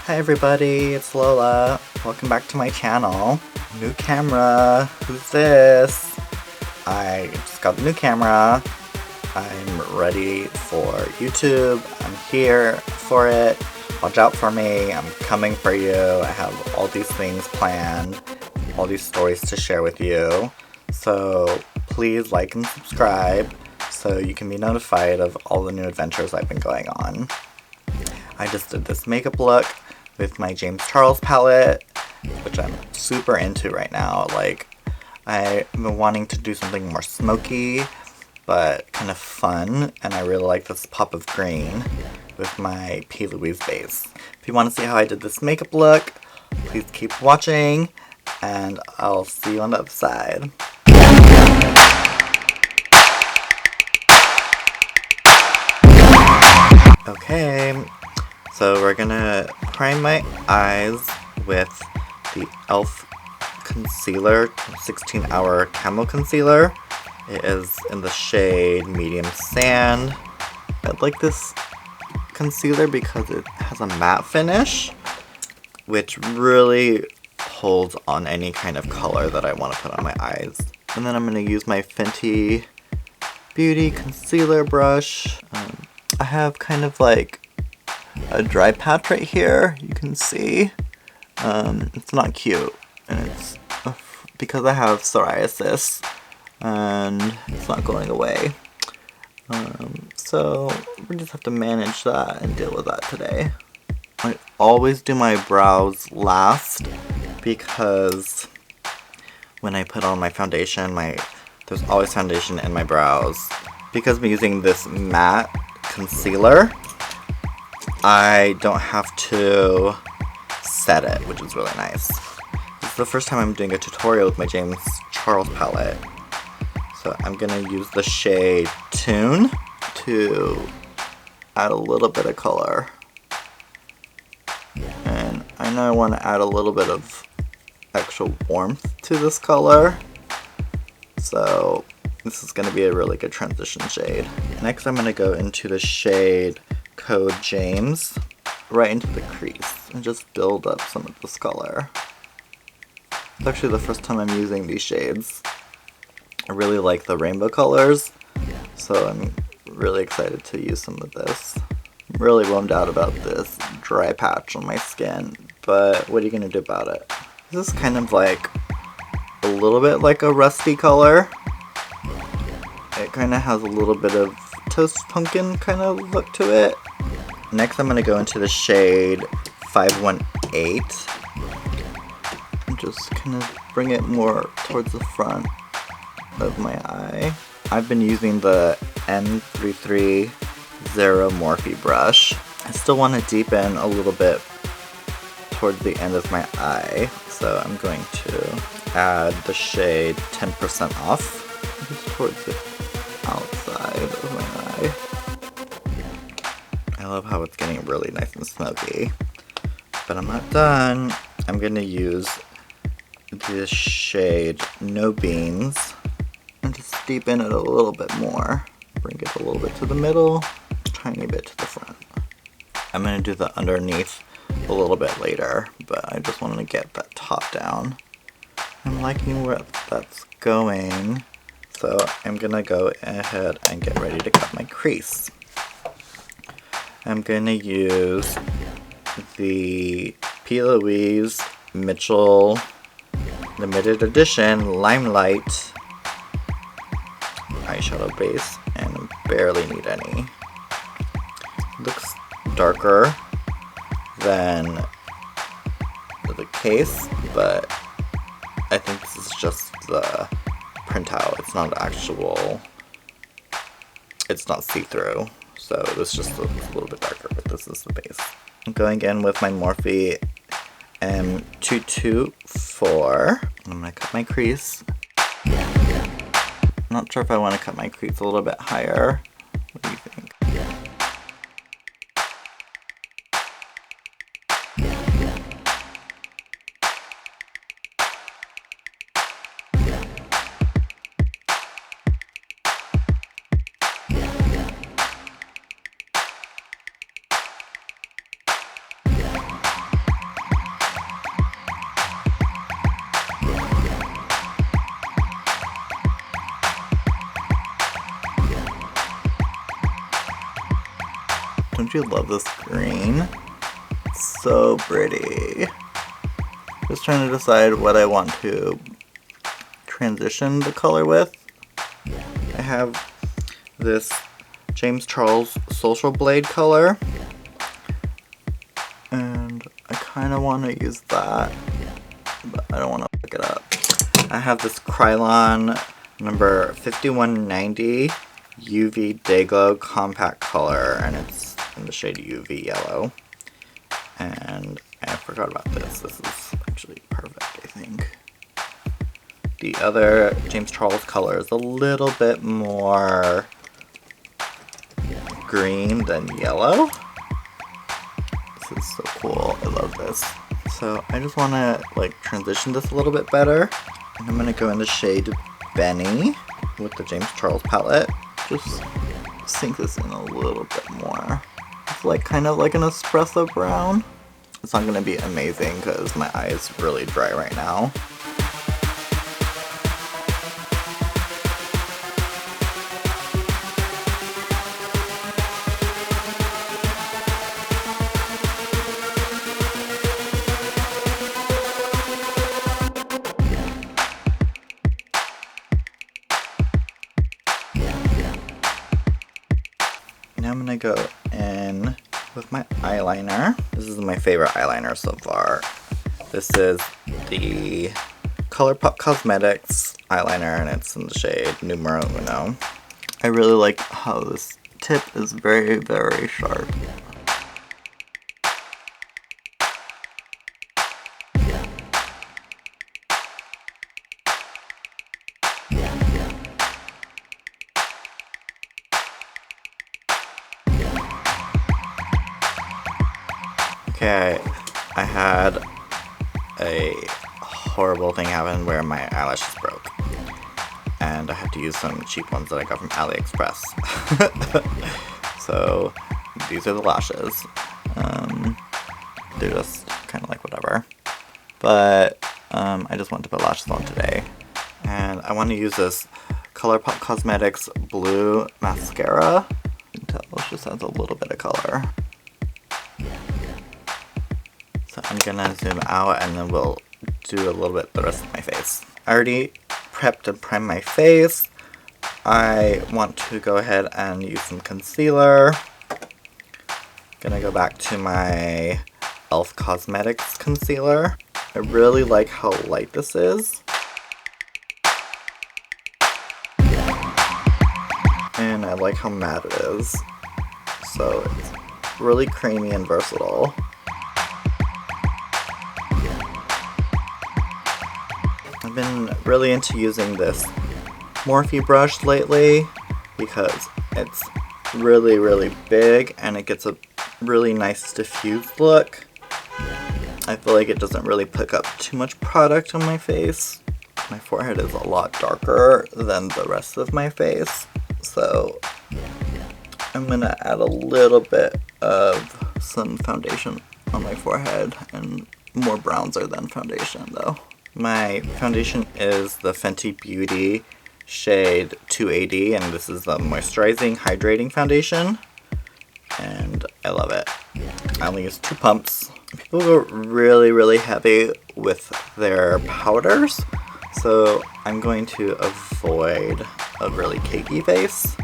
Hi everybody, it's Lola. Welcome back to my channel. New camera. Who's this? I just got the new camera. I'm ready for YouTube. I'm here for it. Watch out for me. I'm coming for you. I have all these things planned. All these stories to share with you. So please like and subscribe so you can be notified of all the new adventures I've been going on. I just did this makeup look with my James Charles palette, which I'm super into right now. Like, I've been wanting to do something more smoky, but kind of fun, and I really like this pop of green with my p.louise base. If you want to see how I did this makeup look, please keep watching, and I'll see you on the other side. Okay, so we're gonna prime my eyes with the e.l.f. concealer, 16-hour camo concealer. It is in the shade Medium Sand. I like this concealer because it has a matte finish, which really holds on any kind of color that I want to put on my eyes. And then I'm going to use my Fenty Beauty concealer brush. I have kind of like a dry patch right here, you can see. It's not cute, and it's because I have psoriasis, and it's not going away. So we just have to manage that and deal with that today. I always do my brows last because when I put on my foundation, there's always foundation in my brows. Because I'm using this matte concealer, I don't have to set it, which is really nice. This is the first time I'm doing a tutorial with my James Charles palette. So I'm going to use the shade Tune to add a little bit of color. And I know I want to add a little bit of extra warmth to this color. So this is going to be a really good transition shade. Next I'm going to go into the shade Code James right into the crease and just build up some of this color. It's actually the first time I'm using these shades. I really like the rainbow colors, so I'm really excited to use some of this. I'm really bummed out about this dry patch on my skin, but what are you going to do about it? This is kind of like a little bit like a rusty color. It kind of has a little bit of toast pumpkin kind of look to it. Next I'm going to go into the shade 518 and just kind of bring it more towards the front of my eye. I've been using the M330 Morphe brush. I still want to deepen a little bit towards the end of my eye, so I'm going to add the shade 10% off just towards the outside of my eye. I love how it's getting really nice and smoky. But I'm not done. I'm going to use this shade No Beans and just deepen it a little bit more. Bring it a little bit to the middle, a tiny bit to the front. I'm going to do the underneath a little bit later, but I just wanted to get that top down. I'm liking where that's going, so I'm going to go ahead and get ready to cut my crease. I'm going to use the p.louise Mitchell limited edition Limelight eyeshadow base, and I barely need any. Looks darker than the case, but I think this is just the printout. It's not actual, it's not see-through, so this just looks a little bit darker, but this is the base. I'm going in with my Morphe M224. I'm going to cut my crease. I'm not sure if I want to cut my crease a little bit higher. What do you think? Don't you love this green? It's so pretty. Just trying to decide what I want to transition the color with. I have this James Charles Social Blade color, and I kind of want to use that, but I don't want to pick it up. I have this Krylon number 5190 UV Dayglow Compact Color, and it's in the shade UV Yellow. And I forgot about this. This is actually perfect, I think. The other James Charles color is a little bit more green than yellow. This is so cool. I love this. So I just want to like transition this a little bit better. And I'm going to go in the shade Benny with the James Charles palette. Just sink this in a little bit more. It's like kind of like an espresso brown. It's not going to be amazing because my eye is really dry right now. Now I'm going to go in with my eyeliner. This is my favorite eyeliner so far. This is the ColourPop Cosmetics eyeliner, and it's in the shade Numero Uno. I really like how this tip is very, very sharp. Okay, I had a horrible thing happen where my eyelashes broke, and I had to use some cheap ones that I got from AliExpress. So these are the lashes. They're just kind of like whatever, but I just want to put lashes on today, and I want to use this ColourPop Cosmetics blue mascara. You can tell it just has a little bit of color. So I'm gonna zoom out and then we'll do a little bit the rest of my face. I already prepped and primed my face. I want to go ahead and use some concealer. Gonna go back to my e.l.f. Cosmetics concealer. I really like how light this is. And I like how matte it is. So it's really creamy and versatile. I've been really into using this Morphe brush lately because it's really, really big and it gets a really nice diffused look. I feel like it doesn't really pick up too much product on my face. My forehead is a lot darker than the rest of my face, so I'm gonna add a little bit of some foundation on my forehead, and more bronzer than foundation though. My foundation is the Fenty Beauty shade 280, and this is the moisturizing hydrating foundation, and I love it. I only use 2 pumps. People go really, really heavy with their powders, so I'm going to avoid a really cakey face.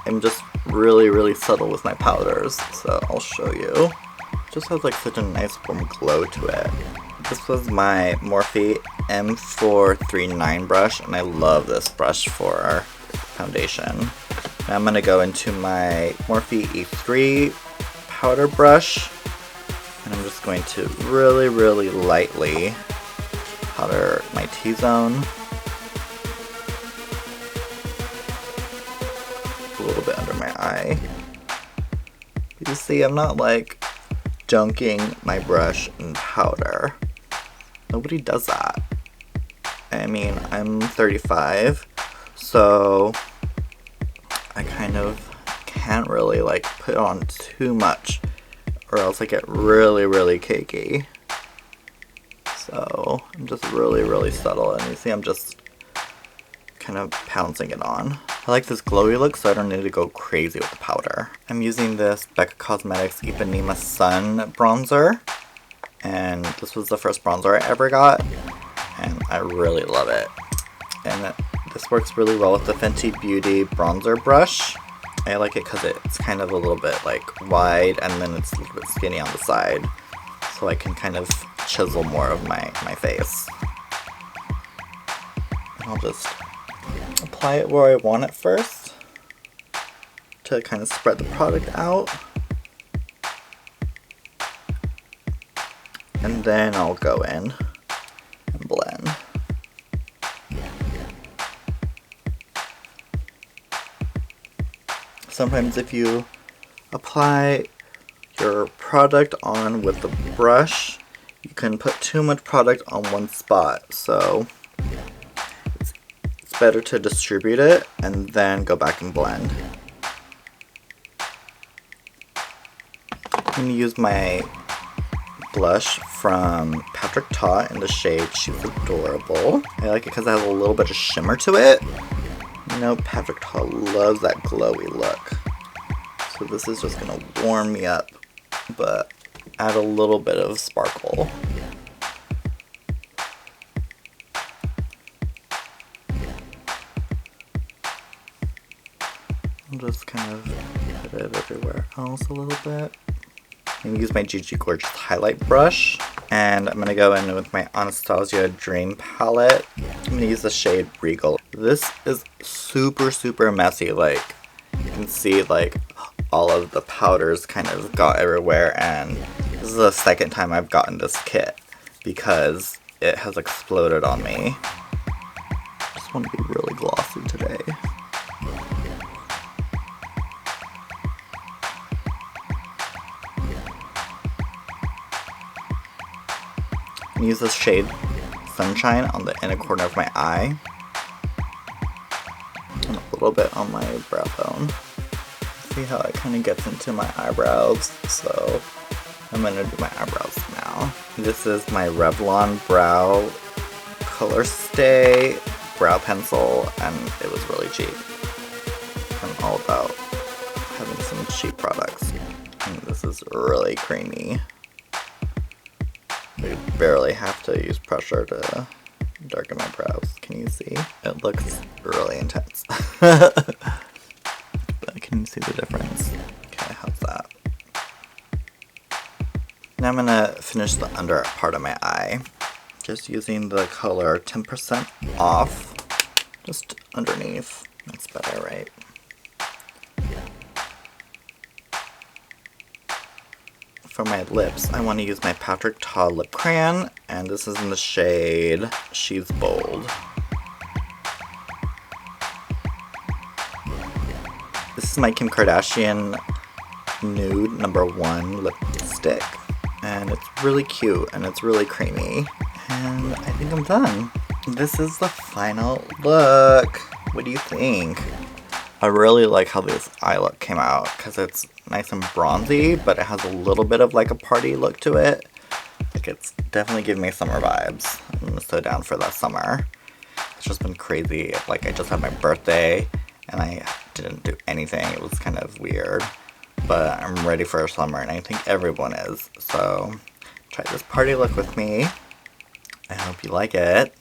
I'm just really, really subtle with my powders, so I'll show you. It just has like such a nice warm glow to it. This was my Morphe M439 brush, and I love this brush for foundation. Now I'm going to go into my Morphe E3 powder brush, and I'm just going to really, really lightly powder my T-zone. A little bit under my eye. You see, I'm not like dunking my brush in powder. Nobody does that. I mean, I'm 35, so I kind of can't really like put on too much, or else I get really, really cakey. So I'm just really, really subtle, and you see I'm just kind of pouncing it on. I like this glowy look, so I don't need to go crazy with the powder. I'm using this Becca Cosmetics Ipanema Sun bronzer. And this was the first bronzer I ever got. And I really love it. And this works really well with the Fenty Beauty bronzer brush. I like it because it's kind of a little bit like wide and then it's a little bit skinny on the side. So I can kind of chisel more of my face. And I'll just apply it where I want it first to kind of spread the product out. And then I'll go in and blend. Sometimes if you apply your product on with the brush, you can put too much product on one spot. So it's better to distribute it and then go back and blend. I'm going to use my blush from Patrick Ta in the shade She's Adorable. I like it because it has a little bit of shimmer to it. You know, Patrick Ta loves that glowy look. So this is just going to warm me up, but add a little bit of sparkle. I'll just kind of put it everywhere else a little bit. I'm going to use my Gigi Gorgeous highlight brush, and I'm going to go in with my Anastasia Dream palette. I'm going to use the shade Regal. This is super, super messy. Like, you can see like all of the powders kind of got everywhere, and this is the second time I've gotten this kit because it has exploded on me. I just want to be really glossy today. Use this shade Sunshine on the inner corner of my eye and a little bit on my brow bone. See how it kind of gets into my eyebrows, so I'm going to do my eyebrows now. This is my Revlon Brow Color Stay brow pencil, and it was really cheap. I'm all about having some cheap products. And this is really creamy. I barely have to use pressure to darken my brows. Can you see? It looks really intense. But can you see the difference? Okay, how's that? Now I'm gonna finish the under part of my eye. Just using the color 10% off. Just underneath. That's better, right? For my lips, I want to use my Patrick Ta lip crayon, and this is in the shade She's Bold. This is my Kim Kardashian Nude #1 lipstick, and it's really cute and it's really creamy, and I think I'm done. This is the final look. What do you think? I really like how this eye look came out because it's nice and bronzy, but it has a little bit of like a party look to it. Like, it's definitely giving me summer vibes. I'm so down for that summer. It's just been crazy. Like, I just had my birthday and I didn't do anything. It was kind of weird, but I'm ready for summer and I think everyone is. So try this party look with me. I hope you like it.